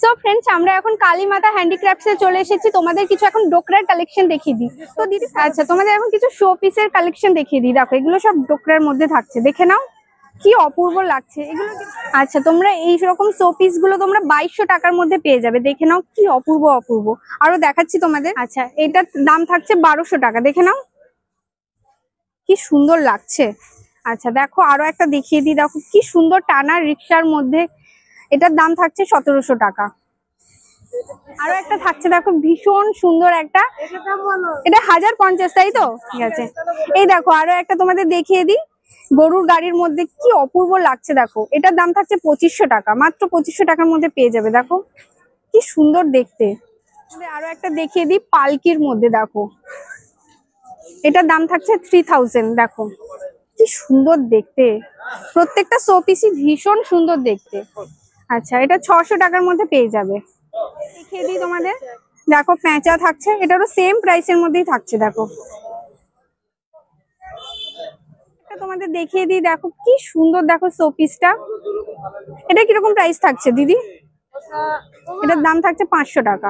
So friends, আমরা এখন কালীমাতা হ্যান্ডিক্রাফটসে চলে এসেছি। তোমাদের কিছু এখন ডোকরার কালেকশন দেখিয়ে দিই। তো দিদি, আচ্ছা, তোমাদের এখন কিছু শো পিসের কালেকশন দেখিয়ে দিই। দেখো, এগুলো সব ডোকরার মধ্যে থাকছে, দেখে নাও কি অপূর্ব লাগছে এগুলো। আচ্ছা, তোমরা এই রকম শো পিস গুলো তোমরা 2200 টাকার মধ্যে পেয়ে যাবে। দেখে নাও কি অপূর্ব অপূর্ব। আরো দেখাচ্ছি তোমাদের। আচ্ছা, এটার দাম থাকছে 1200 টাকা। দেখে নাও কি সুন্দর লাগছে। আচ্ছা দেখো, আরো একটা দেখিয়ে দিই। দেখো কি সুন্দর টানা রিক্সার মধ্যে, এটার দাম থাকছে 1700 টাকা। আরো একটা থাকছে, দেখো ভীষণ সুন্দর একটা, এটা 1050, তাই তো? ঠিক আছে, এই দেখো আরো একটা তোমাদের দেখিয়ে দিই। গরুর গাড়ির মধ্যে কি অপূর্ব লাগছে। দেখো, এটার দাম থাকছে 2500 টাকা। মাত্র 2500 টাকার মধ্যে পেয়ে যাবে। দেখো কি সুন্দর দেখতে। আরো একটা দেখিয়ে দিই পালকির মধ্যে। দেখো, এটার দাম থাকছে 3000। দেখো কি সুন্দর দেখতে, প্রত্যেকটা শো পিসই ভীষণ সুন্দর দেখতে। আচ্ছা, এটা 600 টাকার মধ্যে পেয়ে যাবে। দেখিয়ে দিই তোমাদের। দেখো প্যাঁচা থাকছে, এটারও সেম প্রাইসের মধ্যেই থাকছে। দেখো তোমাদের দেখিয়ে দিই। দেখো কি সুন্দর, দেখো শো পিসটা। এটা কিরকম প্রাইস থাকছে দিদি? এটার দাম থাকছে 500 টাকা।